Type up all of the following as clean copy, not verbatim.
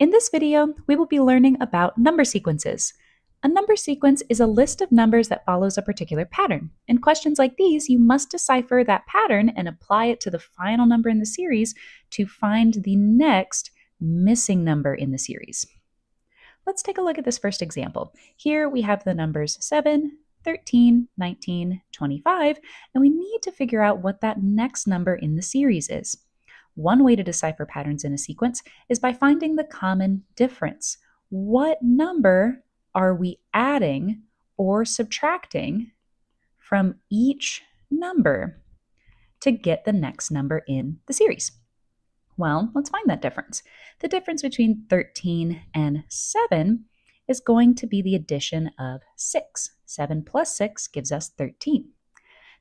In this video, we will be learning about number sequences. A number sequence is a list of numbers that follows a particular pattern. In questions like these, you must decipher that pattern and apply it to the final number in the series to find the next missing number in the series. Let's take a look at this first example. Here we have the numbers 7, 13, 19, 25, and we need to figure out what that next number in the series is. One way to decipher patterns in a sequence is by finding the common difference. What number are we adding or subtracting from each number to get the next number in the series? Well, let's find that difference. The difference between 13 and 7 is going to be the addition of 6. 7 plus 6 gives us 13.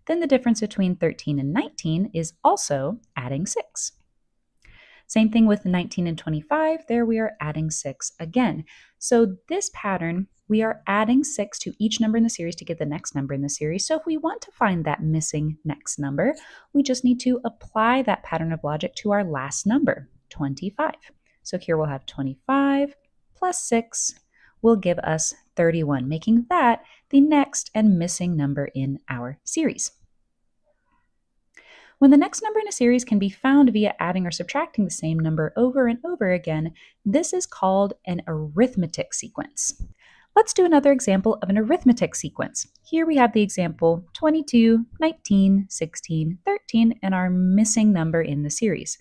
Then the difference between 13 and 19 is also adding 6. Same thing with 19 and 25. There we are adding 6 again. So this pattern, we are adding 6 to each number in the series to get the next number in the series. So if we want to find that missing next number, we just need to apply that pattern of logic to our last number, 25. So here we'll have 25 plus 6 will give us 31, making that the next and missing number in our series. When the next number in a series can be found via adding or subtracting the same number over and over again, this is called an arithmetic sequence. Let's do another example of an arithmetic sequence. Here we have the example 22, 19, 16, 13, and our missing number in the series.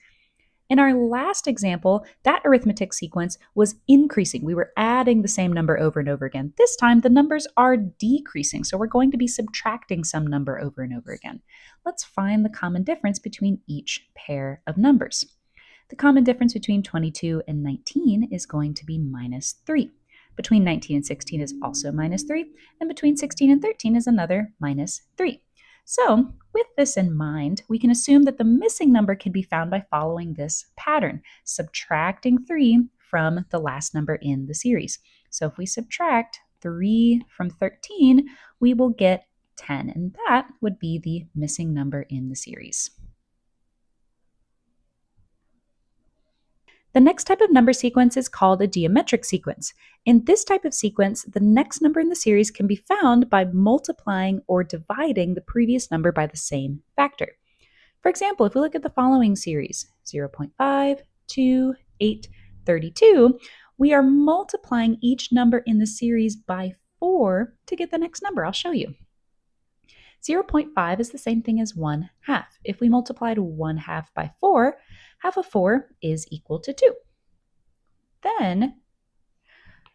In our last example, that arithmetic sequence was increasing. We were adding the same number over and over again. This time, the numbers are decreasing, so we're going to be subtracting some number over and over again. Let's find the common difference between each pair of numbers. The common difference between 22 and 19 is going to be minus 3. Between 19 and 16 is also minus 3, and between 16 and 13 is another minus 3. So, with this in mind, we can assume that the missing number can be found by following this pattern, subtracting 3 from the last number in the series. So if we subtract 3 from 13, we will get 10, and that would be the missing number in the series. The next type of number sequence is called a geometric sequence. In this type of sequence, the next number in the series can be found by multiplying or dividing the previous number by the same factor. For example, if we look at the following series, 0.5, 2, 8, 32, we are multiplying each number in the series by 4 to get the next number. I'll show you. 0.5 is the same thing as 1/2. If we multiplied 1/2 by 4, half of 4 is equal to 2. Then,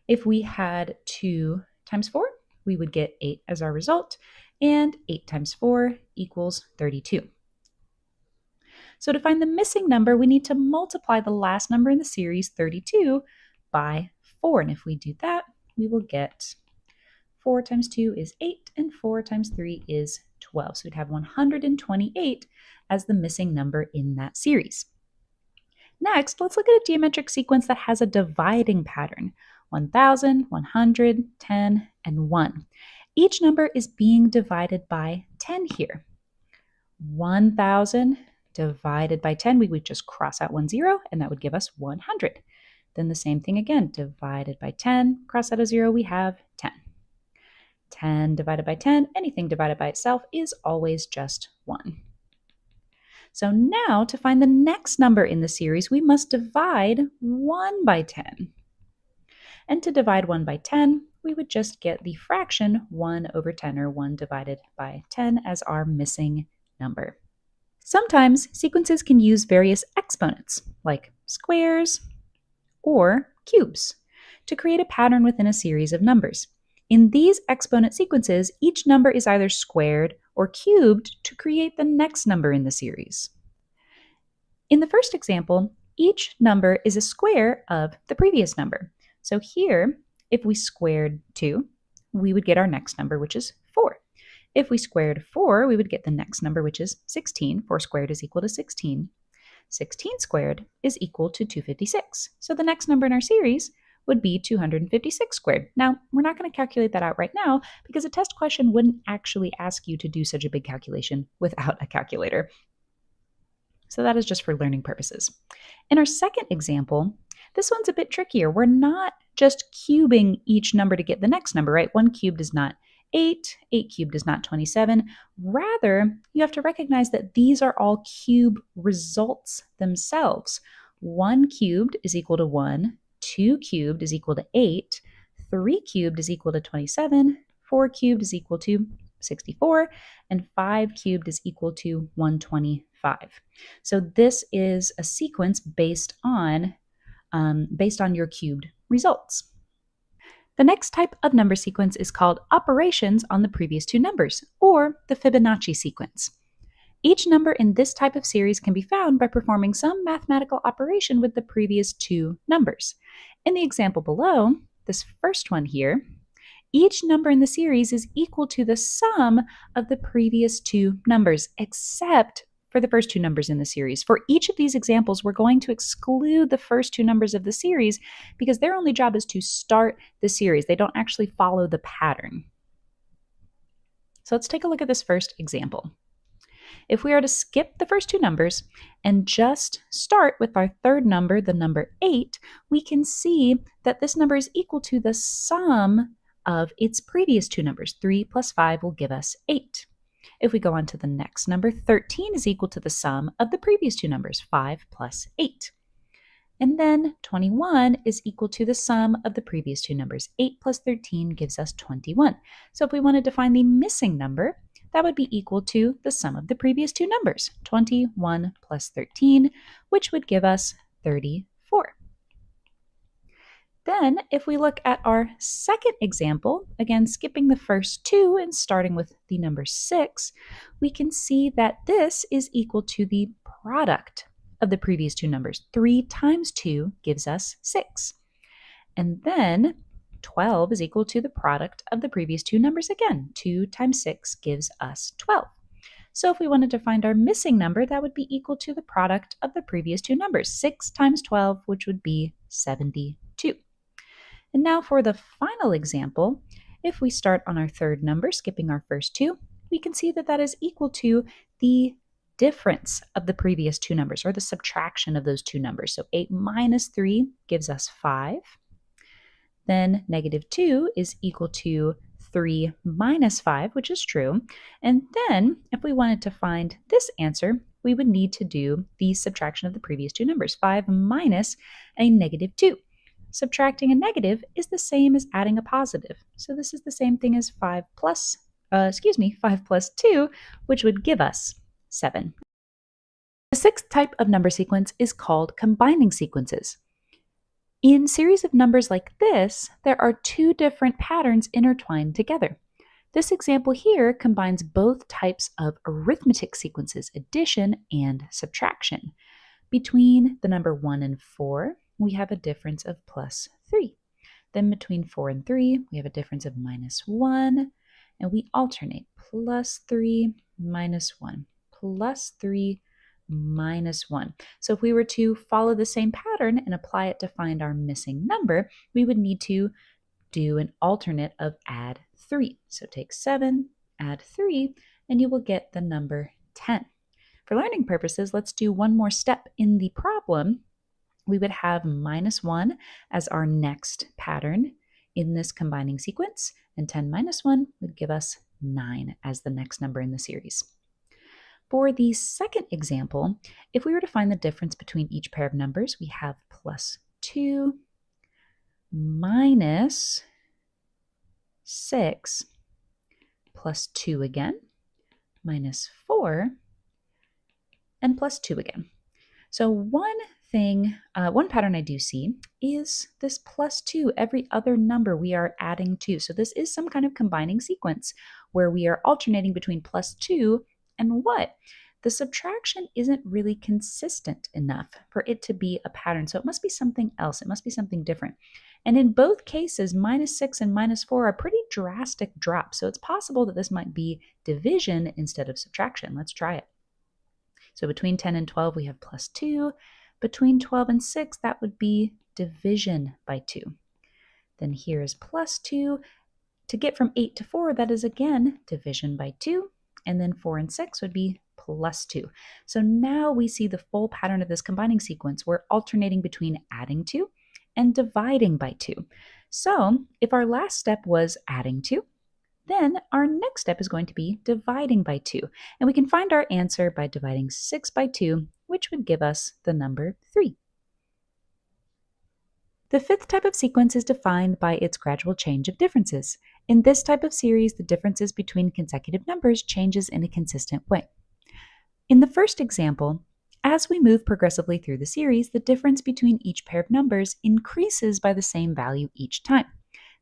if we had 2 times 4, we would get 8 as our result, and 8 times 4 equals 32. So to find the missing number, we need to multiply the last number in the series, 32, by 4. And if we do that, we will get 4 times 2 is 8, and 4 times 3 is 12. So we'd have 128 as the missing number in that series. Next, let's look at a geometric sequence that has a dividing pattern, 1,000, 100, 10, and 1. Each number is being divided by 10 here. 1,000 divided by 10, we would just cross out 1 0, and that would give us 100. Then the same thing again, divided by 10, cross out a 0, we have 10. 10 divided by 10, anything divided by itself is always just 1. So now to find the next number in the series, we must divide 1 by 10. And to divide 1 by 10, we would just get the fraction 1 over 10, or 1 divided by 10, as our missing number. Sometimes sequences can use various exponents, like squares or cubes, to create a pattern within a series of numbers. In these exponent sequences, each number is either squared or cubed to create the next number in the series. In the first example, each number is a square of the previous number. So here, if we squared 2, we would get our next number, which is 4. If we squared 4, we would get the next number, which is 16. 4 squared is equal to 16. 16 squared is equal to 256. So the next number in our series would be 256 squared. Now, we're not going to calculate that out right now because a test question wouldn't actually ask you to do such a big calculation without a calculator. So that is just for learning purposes. In our second example, This one's a bit trickier. We're not just cubing each number to get the next number, right? 1 cubed is not 8, 8 cubed is not 27. Rather, you have to recognize that these are all cube results themselves. 1 cubed is equal to 1, 2 cubed is equal to 8, 3 cubed is equal to 27, 4 cubed is equal to 64, and 5 cubed is equal to 125. So this is a sequence based on your cubed results. The next type of number sequence is called operations on the previous two numbers, or the Fibonacci sequence. Each number in this type of series can be found by performing some mathematical operation with the previous two numbers. In the example below, this first one here, each number in the series is equal to the sum of the previous two numbers, except for the first two numbers in the series. For each of these examples, we're going to exclude the first two numbers of the series because their only job is to start the series. They don't actually follow the pattern. So let's take a look at this first example. If we are to skip the first two numbers and just start with our third number, the number 8, we can see that this number is equal to the sum of its previous two numbers. 3 plus 5 will give us 8. If we go on to the next number, 13 is equal to the sum of the previous two numbers, 5 plus 8. And then 21 is equal to the sum of the previous two numbers. 8 plus 13 gives us 21. So if we wanted to find the missing number, that would be equal to the sum of the previous two numbers, 21 plus 13, which would give us 34. Then, if we look at our second example, again skipping the first two and starting with the number 6, we can see that this is equal to the product of the previous two numbers. 3 times 2 gives us 6. And then 12 is equal to the product of the previous two numbers again. 2 times 6 gives us 12. So if we wanted to find our missing number, that would be equal to the product of the previous two numbers. 6 times 12, which would be 72. And now for the final example, if we start on our third number, skipping our first two, we can see that that is equal to the difference of the previous two numbers, or the subtraction of those two numbers. So 8 minus 3 gives us 5. Then negative 2 is equal to 3 minus 5, which is true. And then if we wanted to find this answer, we would need to do the subtraction of the previous two numbers, 5 minus a negative 2. Subtracting a negative is the same as adding a positive. So this is the same thing as 5 plus 2, which would give us 7. The sixth type of number sequence is called combining sequences. In series of numbers like this, there are two different patterns intertwined together. This example here combines both types of arithmetic sequences, addition and subtraction. Between the number 1 and 4, we have a difference of plus 3. Then between 4 and 3, we have a difference of minus 1, and we alternate plus 3, minus 1, plus 3, minus 1. So if we were to follow the same pattern and apply it to find our missing number, we would need to do an alternate of add 3. So take 7, add 3, and you will get the number 10. For learning purposes, let's do one more step in the problem. We would have minus 1 as our next pattern in this combining sequence, and 10 minus 1 would give us 9 as the next number in the series. For the second example, if we were to find the difference between each pair of numbers, we have plus 2 minus 6 plus 2 again, minus 4, and plus 2 again. So one pattern I do see is this plus 2. Every other number we are adding 2. So this is some kind of combining sequence where we are alternating between plus 2 and what? The subtraction isn't really consistent enough for it to be a pattern. So it must be something else. It must be something different. And in both cases, minus 6 and minus 4 are pretty drastic drops. So it's possible that this might be division instead of subtraction. Let's try it. So between 10 and 12, we have plus 2. Between 12 and 6, that would be division by 2. Then here is plus 2. To get from 8 to 4, that is again division by 2. And then 4 and 6 would be plus 2. So now we see the full pattern of this combining sequence. We're alternating between adding 2 and dividing by 2. So if our last step was adding 2, then our next step is going to be dividing by 2. And we can find our answer by dividing 6 by 2, which would give us the number 3. The fifth type of sequence is defined by its gradual change of differences. In this type of series, the differences between consecutive numbers changes in a consistent way. In the first example, as we move progressively through the series, the difference between each pair of numbers increases by the same value each time.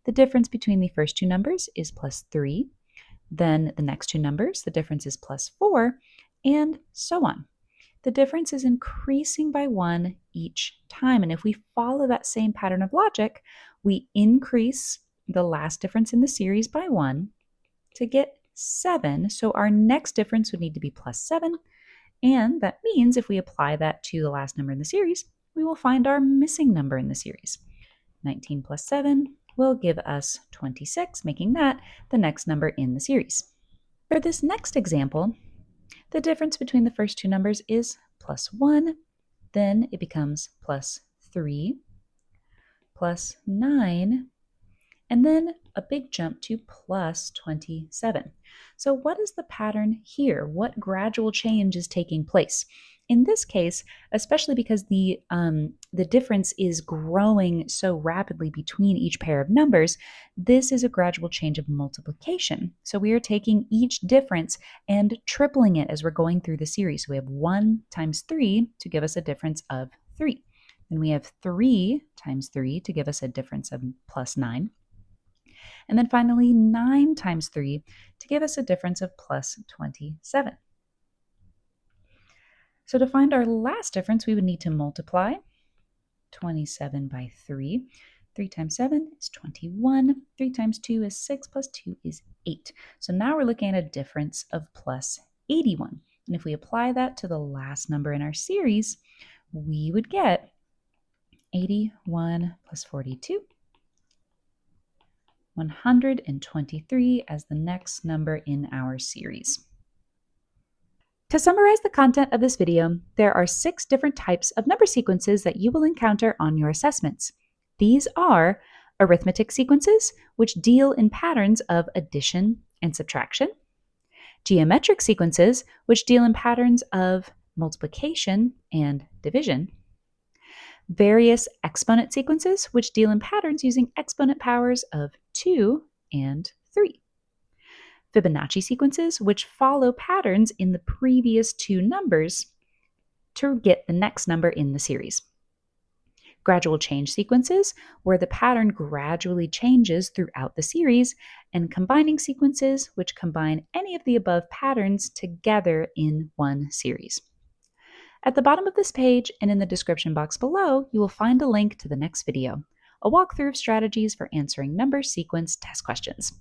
The difference between the first two numbers is plus 3. Then the next two numbers, the difference is plus 4, and so on. The difference is increasing by 1 each time. And if we follow that same pattern of logic, we increase the last difference in the series by 1 to get 7. So our next difference would need to be plus 7. And that means if we apply that to the last number in the series, we will find our missing number in the series. 19 plus 7 will give us 26, making that the next number in the series. For this next example, the difference between the first two numbers is plus 1, then it becomes plus 3, plus 9, and then a big jump to plus 27. So what is the pattern here? What gradual change is taking place? In this case, especially because the difference is growing so rapidly between each pair of numbers, this is a gradual change of multiplication. So we are taking each difference and tripling it as we're going through the series. So we have 1 times 3 to give us a difference of 3. Then we have 3 times 3 to give us a difference of plus 9. And then finally 9 times 3 to give us a difference of plus 27. So to find our last difference, we would need to multiply 27 by 3. 3 times 7 is 21. 3 times 2 is 6, plus 2 is 8. So now we're looking at a difference of plus 81. And if we apply that to the last number in our series, we would get 81 plus 42. 123 as the next number in our series. To summarize the content of this video, there are 6 different types of number sequences that you will encounter on your assessments. These are arithmetic sequences, which deal in patterns of addition and subtraction, geometric sequences, which deal in patterns of multiplication and division, various exponent sequences, which deal in patterns using exponent powers of 2 and 3. Fibonacci sequences, which follow patterns in the previous two numbers to get the next number in the series. Gradual change sequences, where the pattern gradually changes throughout the series, and combining sequences, which combine any of the above patterns together in one series. At the bottom of this page and in the description box below, you will find a link to the next video, a walkthrough of strategies for answering number sequence test questions.